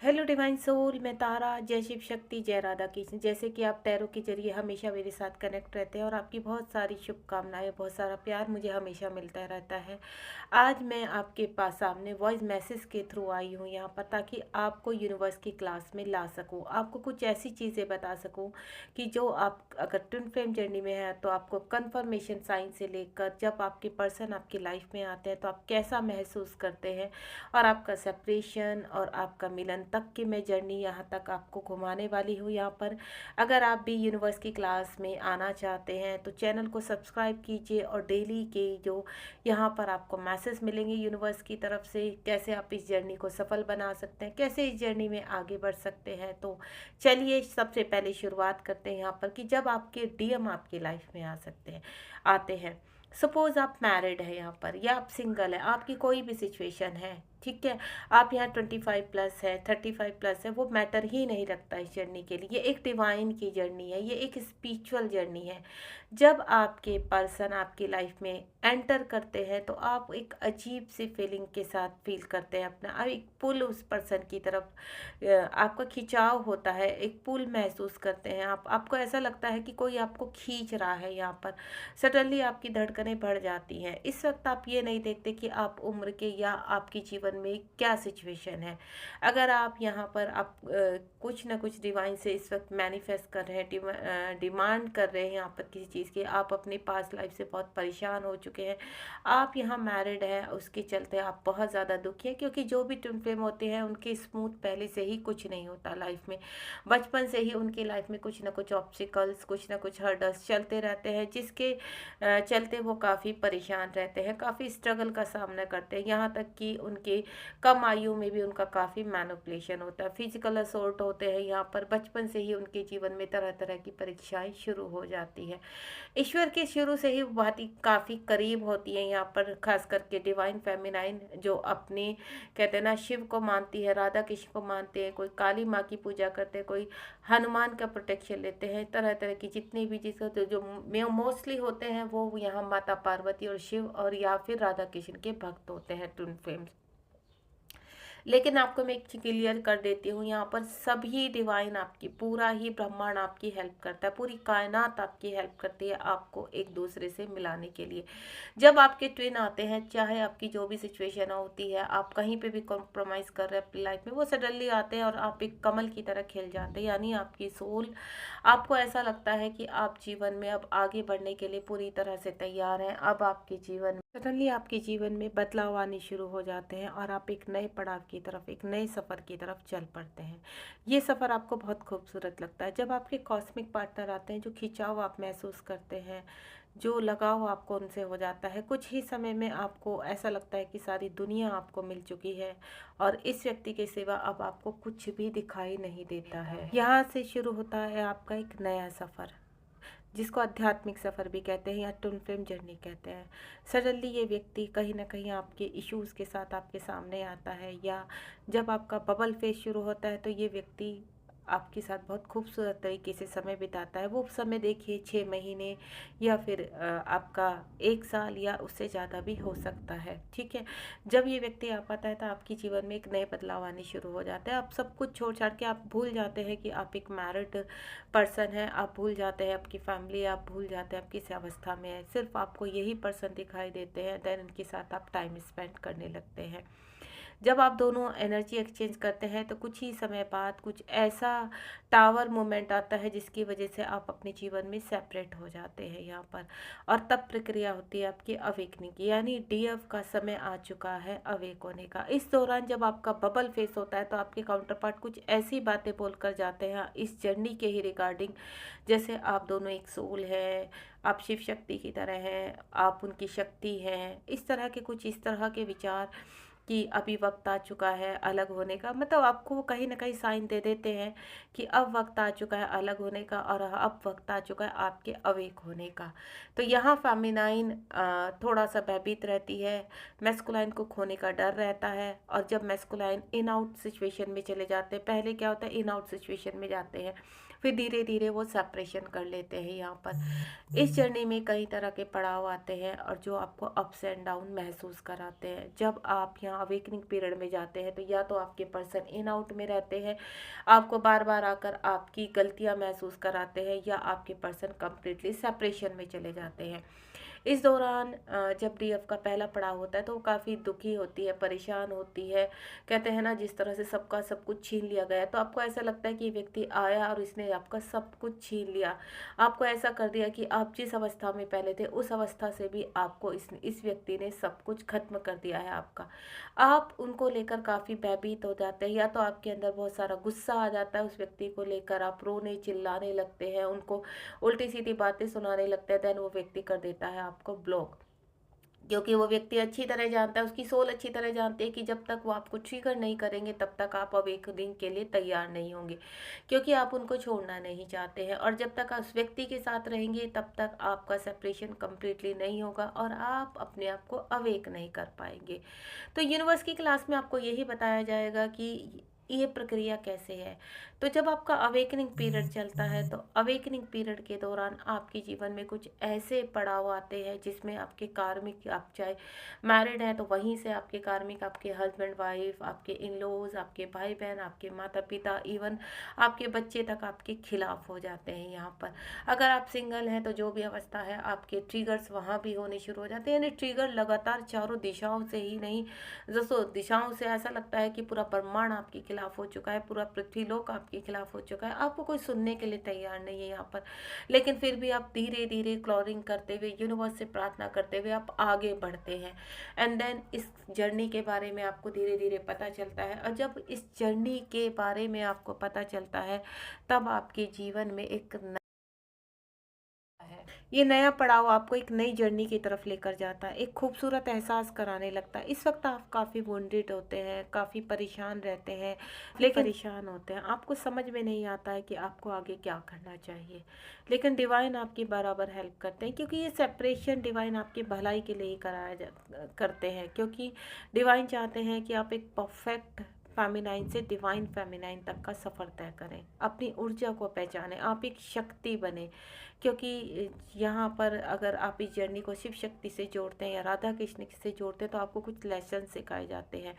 Hello divine soul, मैं तारा। जय शिव शक्ति, जय राधा कृष्ण। जैसे कि आप टैरो के जरिए हमेशा मेरे साथ कनेक्ट रहते हैं और आपकी बहुत सारी शुभकामनाएं, बहुत सारा प्यार मुझे हमेशा मिलता रहता है। आज मैं आपके पास सामने वॉइस मैसेज के थ्रू आई हूँ यहाँ पर, ताकि आपको यूनिवर्स की क्लास में ला सकूँ, आपको कुछ ऐसी चीज़ें बता सकूँ कि जो आप अगर ट्विन फ्लेम जर्नी में है तो आपको कन्फर्मेशन साइन से लेकर जब आपके पर्सन आपकी लाइफ में आते हैं तो आप कैसा महसूस करते हैं, और आपका सेपरेशन और आपका मिलन तक की मैं जर्नी यहाँ तक आपको घुमाने वाली हूँ यहाँ पर। अगर आप भी यूनिवर्स की क्लास में आना चाहते हैं तो चैनल को सब्सक्राइब कीजिए, और डेली के जो यहाँ पर आपको मैसेज मिलेंगे यूनिवर्स की तरफ से, कैसे आप इस जर्नी को सफल बना सकते हैं, कैसे इस जर्नी में आगे बढ़ सकते हैं। तो चलिए सबसे पहले शुरुआत करते हैं यहाँ पर कि जब आपके डीएम आपकी लाइफ में आते हैं। सपोज आप मैरिड है यहाँ पर, या आप सिंगल है, आपकी कोई भी सिचुएशन है, ठीक है। आप यहाँ 25+ है, 35+ है, वो मैटर ही नहीं रखता इस जर्नी के लिए। ये एक डिवाइन की जर्नी है, ये एक स्पिरिचुअल जर्नी है। जब आपके पर्सन आपकी लाइफ में एंटर करते हैं तो आप एक अजीब सी फीलिंग के साथ फील करते हैं अपना, आप एक पुल उस पर्सन की तरफ, आपका खिंचाव होता है, एक पुल महसूस करते हैं आप। आपको ऐसा लगता है कि कोई आपको खींच रहा है यहाँ पर। सडनली आपकी धड़कनें बढ़ जाती हैं। इस वक्त आप ये नहीं देखते कि आप उम्र के या आपके जीवन में क्या सिचुएशन है। अगर आप यहाँ पर आप कुछ ना कुछ डिवाइन से इस वक्त मैनिफेस्ट कर रहे हैं, डिमांड कर रहे हैं यहाँ पर किसी चीज़ की, आप अपनी पास्ट लाइफ से बहुत परेशान हो चुके हैं, आप यहाँ मैरिड है, उसके चलते आप बहुत ज़्यादा दुखी हैं, क्योंकि जो भी ट्विन फ्लेम होते हैं उनके स्मूथ पहले से ही कुछ नहीं होता लाइफ में। बचपन से ही उनकी लाइफ में कुछ ना कुछ ऑब्स्टिकल्स, कुछ ना कुछ हर्डल्स चलते रहते हैं, जिसके चलते वो काफ़ी परेशान रहते हैं, काफ़ी स्ट्रगल का सामना करते हैं। यहाँ तक कि उनके कम आयु में भी उनका काफ़ी मैनिपुलेशन होता है, फिजिकल असोल्ट होते हैं यहाँ पर। बचपन से ही उनके जीवन में तरह तरह की परीक्षाएं शुरू हो जाती है। ईश्वर के शुरू से ही बात ही काफ़ी करीब होती है यहाँ पर, खास करके डिवाइन फेमिनाइन जो अपने कहते हैं ना, शिव को मानती है, राधा कृष्ण को मानते हैं, कोई काली माँ की पूजा करते हैं, कोई हनुमान का प्रोटेक्शन लेते हैं। तरह तरह की जितनी भी चीज़ होते हैं, जो मोस्टली होते हैं वो यहाँ माता पार्वती और शिव और या फिर राधा कृष्ण के भक्त होते हैं, ट्विन फ्लेम्स। लेकिन आपको मैं एक चीज़ क्लियर कर देती हूँ यहाँ पर, सभी डिवाइन आपकी, पूरा ही ब्रह्मांड आपकी हेल्प करता है, पूरी कायनात आपकी हेल्प करती है आपको एक दूसरे से मिलाने के लिए। जब आपके ट्विन आते हैं, चाहे आपकी जो भी सिचुएशन होती है, आप कहीं पे भी कॉम्प्रोमाइज़ कर रहे हैं अपनी लाइफ में, वो सडनली आते हैं और आप एक कमल की तरह खिल जाते हैं। यानी आपकी सोल, आपको ऐसा लगता है कि आप जीवन में अब आगे बढ़ने के लिए पूरी तरह से तैयार हैं। अब आपके जीवन सडनली आपके जीवन में बदलाव आने शुरू हो जाते हैं और आप एक नए पड़ाव की तरफ, एक नए सफ़र की तरफ चल पड़ते हैं। ये सफ़र आपको बहुत खूबसूरत लगता है जब आपके कॉस्मिक पार्टनर आते हैं। जो खिंचाव आप महसूस करते हैं, जो लगाव आपको उनसे हो जाता है, कुछ ही समय में आपको ऐसा लगता है कि सारी दुनिया आपको मिल चुकी है और इस व्यक्ति के सिवा अब आपको कुछ भी दिखाई नहीं देता है। यहाँ से शुरू होता है आपका एक नया सफ़र, जिसको आध्यात्मिक सफ़र भी कहते हैं या ट्विन फ्लेम जर्नी कहते हैं। सडनली ये व्यक्ति कहीं ना कहीं आपके इश्यूज़ के साथ आपके सामने आता है, या जब आपका बबल फेज शुरू होता है तो ये व्यक्ति आपके साथ बहुत खूबसूरत तरीके से समय बिताता है। वो समय देखिए 6 महीने या फिर आपका 1 साल या उससे ज़्यादा भी हो सकता है, ठीक है। जब ये व्यक्ति आ पाता है तो आपके जीवन में एक नए बदलाव आने शुरू हो जाते हैं। आप सब कुछ छोड़ छाड़ के आप भूल जाते हैं कि आप एक मैरिड पर्सन है, आप भूल जाते हैं आपकी फैमिली, आप भूल जाते हैं आप किस अवस्था में है, सिर्फ आपको यही पर्सन दिखाई देते हैं। देन उनके साथ आप टाइम स्पेंड करने लगते हैं। जब आप दोनों एनर्जी एक्सचेंज करते हैं तो कुछ ही समय बाद कुछ ऐसा टावर मोमेंट आता है जिसकी वजह से आप अपने जीवन में सेपरेट हो जाते हैं यहाँ पर। और तब प्रक्रिया होती है आपकी अवेकनिंग की, यानी डीएफ का समय आ चुका है अवेक होने का। इस दौरान जब आपका बबल फेस होता है तो आपके काउंटर पार्ट कुछ ऐसी बातें बोल कर जाते हैं इस जर्नी के ही रिगार्डिंग, जैसे आप दोनों एक सोल है, आप शिव शक्ति की तरह हैं, आप उनकी शक्ति हैं, इस तरह के कुछ इस तरह के विचार कि अभी वक्त आ चुका है अलग होने का। मतलब आपको वो कहीं ना कहीं साइन दे देते हैं कि अब वक्त आ चुका है अलग होने का, और अब वक्त आ चुका है आपके अवेक होने का। तो यहाँ फेमिनाइन थोड़ा सा भयभीत रहती है, मैस्कुलाइन को खोने का डर रहता है। और जब मैस्कुलाइन इन आउट सिचुएशन में चले जाते हैं, पहले क्या होता है इन आउट सिचुएशन में जाते हैं, फिर धीरे धीरे वो सेपरेशन कर लेते हैं यहाँ पर। इस जर्नी में कई तरह के पड़ाव आते हैं और जो आपको अप्स एंड डाउन महसूस कराते हैं। जब आप यहाँ अवेकनिंग पीरियड में जाते हैं तो या तो आपके पर्सन इन आउट में रहते हैं, आपको बार बार आकर आपकी गलतियाँ महसूस कराते हैं, या आपके पर्सन कंप्लीटली सेपरेशन में चले जाते हैं। इस दौरान जब डीएफ का पहला पड़ाव होता है तो वो काफ़ी दुखी होती है, परेशान होती है। कहते हैं ना, जिस तरह से सबका सब कुछ छीन लिया गया है, तो आपको ऐसा लगता है कि ये व्यक्ति आया और इसने आपका सब कुछ छीन लिया। आपको ऐसा कर दिया कि आप जिस अवस्था में पहले थे उस अवस्था से भी आपको इस व्यक्ति ने सब कुछ खत्म कर दिया है आपका। आप उनको लेकर काफ़ी भयभीत हो जाते हैं, या तो आपके अंदर बहुत सारा गुस्सा आ जाता है उस व्यक्ति को लेकर, आप रोने चिल्लाने लगते हैं, उनको उल्टी सीधी बातें सुनाने लगते हैं। देन वो व्यक्ति कर देता है आपको ब्लॉक, क्योंकि वो व्यक्ति अच्छी तरह जानता है, उसकी सोल अच्छी तरह जानती है कि जब तक वो आपको ट्रिगर नहीं करेंगे तब तक आप अवेकनिंग के लिए तैयार नहीं होंगे, क्योंकि आप उनको छोड़ना नहीं चाहते हैं। और जब तक आप उस व्यक्ति के साथ रहेंगे तब तक आपका सेपरेशन कम्प्लीटली नहीं होगा और आप अपने आप को अवेक नहीं कर पाएंगे। तो यूनिवर्स की क्लास में आपको यही बताया जाएगा कि ये प्रक्रिया कैसे है। तो जब आपका अवेकनिंग पीरियड चलता है तो अवेकनिंग पीरियड के दौरान आपके जीवन में कुछ ऐसे पड़ाव आते हैं जिसमें आपके कार्मिक, आप चाहे मैरिड हैं तो वहीं से आपके कार्मिक, आपके हस्बैंड वाइफ, आपके इन लॉज, आपके भाई बहन, आपके माता पिता, इवन आपके बच्चे तक आपके खिलाफ हो जाते हैं यहाँ पर। अगर आप सिंगल हैं तो जो भी अवस्था है, आपके ट्रिगर्स वहाँ भी होने शुरू हो जाते हैं। यानी ट्रिगर लगातार चारों दिशाओं से ही नहीं, जैसो दिशाओं से ऐसा लगता है कि पूरा ब्रह्मांड आपके खिलाफ हो चुका है, पूरा पृथ्वीलोक आपके खिलाफ हो चुका है, आपको कोई सुनने के लिए तैयार नहीं है यहाँ पर। लेकिन फिर भी आप धीरे धीरे क्लॉरिंग करते हुए, यूनिवर्स से प्रार्थना करते हुए आप आगे बढ़ते हैं। एंड देन इस जर्नी के बारे में आपको धीरे धीरे पता चलता है, और जब इस जर्नी के बारे में आपको पता चलता है तब आपके जीवन में एक है, ये नया पड़ाव आपको एक नई जर्नी की तरफ लेकर जाता है, एक खूबसूरत एहसास कराने लगता है। इस वक्त आप काफ़ी वुंडेड होते हैं, काफ़ी परेशान रहते हैं, लेकिन परेशान होते हैं, आपको समझ में नहीं आता है कि आपको आगे क्या करना चाहिए। लेकिन डिवाइन आपकी बराबर हेल्प करते हैं, क्योंकि ये सेपरेशन डिवाइन आपकी भलाई के लिए ही करते हैं, क्योंकि डिवाइन चाहते हैं कि आप एक परफेक्ट फेमिनाइन से डिवाइन फेमिनाइन तक का सफ़र तय करें, अपनी ऊर्जा को पहचानें, आप एक शक्ति बने। क्योंकि यहाँ पर अगर आप इस जर्नी को शिव शक्ति से जोड़ते हैं या राधा कृष्ण से जोड़ते हैं तो आपको कुछ लेसन सिखाए जाते हैं।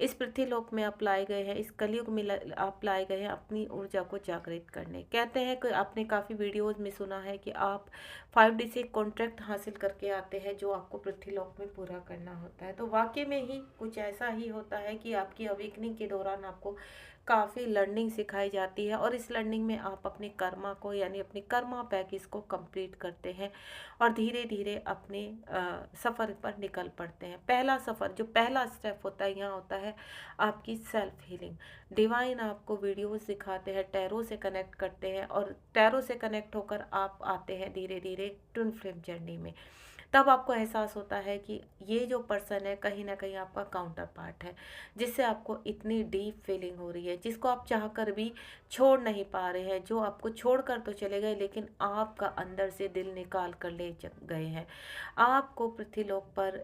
इस पृथ्वीलोक में आप लाए गए हैं, इस कलयुग में आप लाए गए हैं अपनी ऊर्जा को जागृत करने। कहते हैं कि आपने काफ़ी वीडियोस में सुना है कि आप 5D से कॉन्ट्रैक्ट हासिल करके आते हैं जो आपको पृथ्वीलोक में पूरा करना होता है। तो वाकई में ही कुछ ऐसा ही होता है कि आपकी अवेकनिंग के दौरान आपको काफ़ी लर्निंग सिखाई जाती है, और इस लर्निंग में आप अपने कर्मा को, यानी अपने कर्मा पैकेज को कंप्लीट करते हैं और धीरे धीरे अपने सफ़र पर निकल पड़ते हैं। पहला सफ़र, जो पहला स्टेप होता है, यहाँ होता है आपकी सेल्फ हीलिंग। डिवाइन आपको वीडियोस दिखाते हैं, टैरो से कनेक्ट करते हैं, और टैरो से कनेक्ट होकर आप आते हैं धीरे धीरे ट्विन फ्लेम जर्नी में। तब आपको एहसास होता है कि ये जो पर्सन है कहीं ना कहीं आपका काउंटर पार्ट है, जिससे आपको इतनी डीप फीलिंग हो रही है, जिसको आप चाहकर भी छोड़ नहीं पा रहे हैं, जो आपको छोड़ कर तो चले गए लेकिन आपका अंदर से दिल निकाल कर ले गए हैं। आपको पृथ्वीलोक पर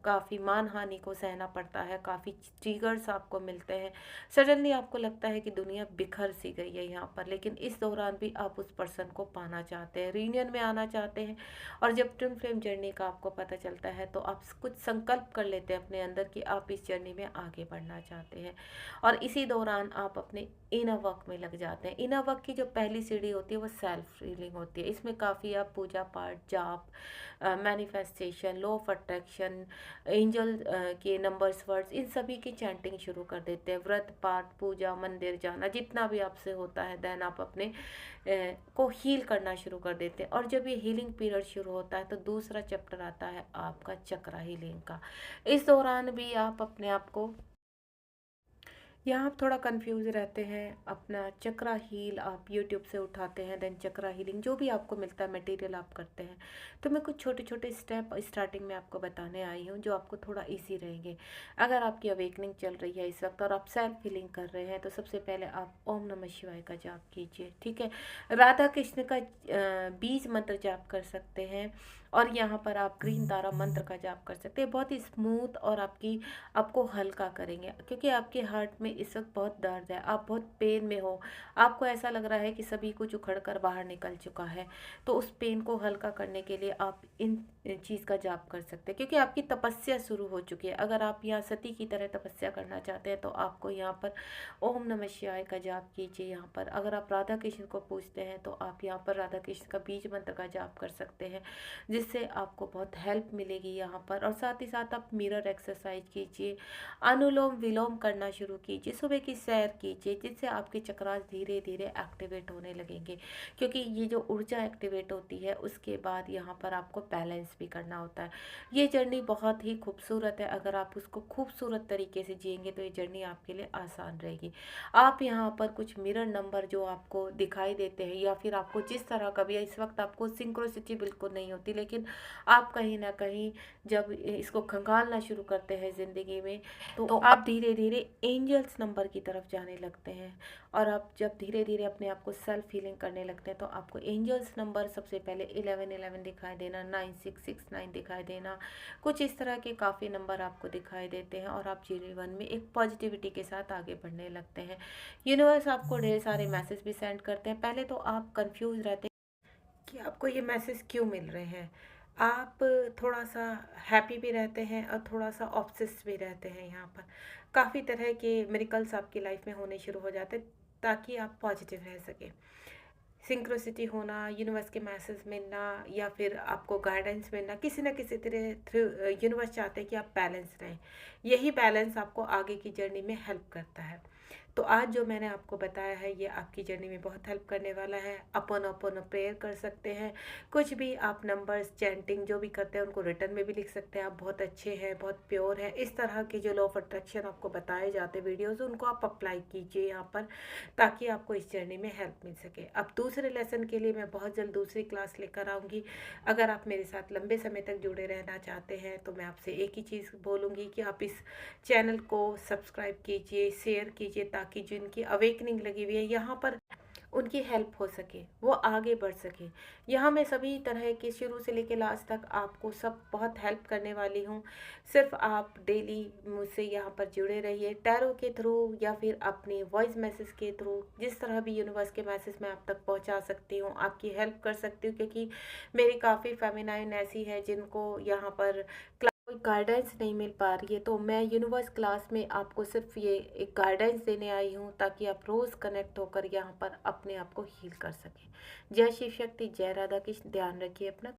काफ़ी मानहानि को सहना पड़ता है, काफ़ी ट्रिगर्स आपको मिलते हैं। सडनली आपको लगता है कि दुनिया बिखर सी गई है यहाँ पर, लेकिन इस दौरान भी आप उस पर्सन को पाना चाहते हैं, रीयूनियन में आना चाहते हैं। और जब ट्विन फ्लेम जर्नी का आपको पता चलता है तो आप कुछ संकल्प कर लेते हैं अपने अंदर कि आप इस जर्नी में आगे बढ़ना चाहते हैं, और इसी दौरान आप अपने इनर वर्क में लग जाते हैं। इनर वर्क की जो पहली सीढ़ी होती है वो सेल्फ हीलिंग होती है। इसमें काफ़ी आप पूजा पाठ, जाप, manifestation, law of attraction, angel के नंबर्स, वर्ड्स, इन सभी की चैंटिंग शुरू कर देते हैं। व्रत, पाठ, पूजा, मंदिर जाना, जितना भी आपसे होता है, देन आप अपने को हील करना शुरू कर देते हैं। और जब ये हीलिंग पीरियड शुरू होता है तो दूसरा चैप्टर आता है आपका चक्रा हीलिंग का। इस दौरान भी आप अपने आप को, यहाँ आप थोड़ा कंफ्यूज रहते हैं। अपना चक्रा हील आप यूट्यूब से उठाते हैं, देन चक्रा हीलिंग जो भी आपको मिलता है मटेरियल आप करते हैं। तो मैं कुछ छोटे छोटे स्टेप स्टार्टिंग में आपको बताने आई हूँ जो आपको थोड़ा इजी रहेंगे। अगर आपकी अवेकनिंग चल रही है इस वक्त और आप सेल्फ हीलिंग कर रहे हैं तो सबसे पहले आप ओम नमः शिवाय का जाप कीजिए, ठीक है। राधा कृष्ण का बीज मंत्र जाप कर सकते हैं, और यहाँ पर आप ग्रीन तारा मंत्र का जाप कर सकते हैं। बहुत ही स्मूथ और आपको हल्का करेंगे, क्योंकि आपके हार्ट में इस वक्त बहुत दर्द है, आप बहुत पेन में हो, आपको ऐसा लग रहा है कि सभी कुछ उखड़ कर बाहर निकल चुका है। तो उस पेन को हल्का करने के लिए आप इन चीज़ का जाप कर सकते हैं, क्योंकि आपकी तपस्या शुरू हो चुकी है। अगर आप यहाँ सती की तरह तपस्या करना चाहते हैं तो आपको यहाँ पर ओम नमः शिवाय का जाप कीजिए। यहाँ पर अगर आप राधा कृष्ण को पूजते हैं तो आप यहाँ पर राधा कृष्ण का बीज मंत्र का जाप कर सकते हैं, जिससे आपको बहुत हेल्प मिलेगी यहाँ पर। और साथ ही साथ आप मिरर एक्सरसाइज कीजिए, अनुलोम विलोम करना शुरू कीजिए, सुबह की सैर कीजिए, जिससे आपके चक्रास धीरे धीरे एक्टिवेट होने लगेंगे। क्योंकि ये जो ऊर्जा एक्टिवेट होती है उसके बाद यहाँ पर आपको बैलेंस भी करना होता है। ये जर्नी बहुत ही खूबसूरत है, अगर आप उसको खूबसूरत तरीके से जिएंगे तो ये जर्नी आपके लिए आसान रहेगी। आप यहाँ पर कुछ मिरर नंबर जो आपको दिखाई देते हैं, या फिर आपको जिस तरह का भी, इस वक्त आपको सिंक्रोसिटी बिल्कुल नहीं होती, लेकिन आप कहीं ना कहीं जब इसको खंगालना शुरू करते हैं ज़िंदगी में, तो आप धीरे धीरे एंजल्स नंबर की तरफ जाने लगते हैं। और आप जब धीरे धीरे अपने आप को सेल्फ हीलिंग करने लगते हैं तो आपको एंजल्स नंबर सबसे पहले 1111 दिखाई देना, 9669 दिखाई देना, कुछ इस तरह के काफ़ी नंबर आपको दिखाई देते हैं। और आप जीवन में एक पॉजिटिविटी के साथ आगे बढ़ने लगते हैं। यूनिवर्स आपको ढेर सारे मैसेज भी सेंड करते हैं। पहले तो आप कंफ्यूज रहते हैं कि आपको ये मैसेज क्यों मिल रहे हैं। आप थोड़ा सा हैप्पी भी रहते हैं और थोड़ा सा ऑब्सेस भी रहते हैं। यहाँ पर काफ़ी तरह के मिरेकल्स आपकी लाइफ में होने शुरू हो जाते हैं, ताकि आप पॉजिटिव रह सकें। सिंक्रोसिटी होना, यूनिवर्स के मैसेज मिलना, या फिर आपको गाइडेंस मिलना, किसी न किसी तरह थ्रू यूनिवर्स चाहते हैं कि आप बैलेंस रहें। यही बैलेंस आपको आगे की जर्नी में हेल्प करता है। तो आज जो मैंने आपको बताया है ये आपकी जर्नी में बहुत हेल्प करने वाला है। अपन अपन प्रेयर कर सकते हैं, कुछ भी आप नंबर्स चैंटिंग जो भी करते हैं उनको रिटर्न में भी लिख सकते हैं। आप बहुत अच्छे हैं, बहुत प्योर है। इस तरह के जो लॉ ऑफ अट्रैक्शन आपको बताए जाते हैं वीडियोज़, उनको आप अप्लाई कीजिए यहाँ पर, ताकि आपको इस जर्नी में हेल्प मिल सके। अब दूसरे लेसन के लिए मैं बहुत जल्द दूसरी क्लास लेकर आऊँगी। अगर आप मेरे साथ लंबे समय तक जुड़े रहना चाहते हैं तो मैं आपसे एक ही चीज़ बोलूँगी कि आप इस चैनल को सब्सक्राइब कीजिए, शेयर कीजिए, ताकि जिनकी अवेकनिंग लगी हुई है यहाँ पर उनकी हेल्प हो सके, वो आगे बढ़ सके। यहाँ मैं सभी तरह के शुरू से लेकर लास्ट तक आपको सब बहुत हेल्प करने वाली हूँ। सिर्फ आप डेली मुझसे यहाँ पर जुड़े रहिए, टैरो के थ्रू या फिर अपने वॉइस मैसेज के थ्रू, जिस तरह भी यूनिवर्स के मैसेज मैं आप तक पहुँचा सकती हूँ, आपकी हेल्प कर सकती हूँ। क्योंकि मेरी काफ़ी फेमिनाइन ऐसी है जिनको यहाँ पर कोई गाइडेंस नहीं मिल पा रही है, तो मैं यूनिवर्स क्लास में आपको सिर्फ ये एक गाइडेंस देने आई हूँ, ताकि आप रोज़ कनेक्ट होकर यहाँ पर अपने आप को हील कर सकें। जय शिव शक्ति, जय राधा कृष्ण। ध्यान रखिए अपना।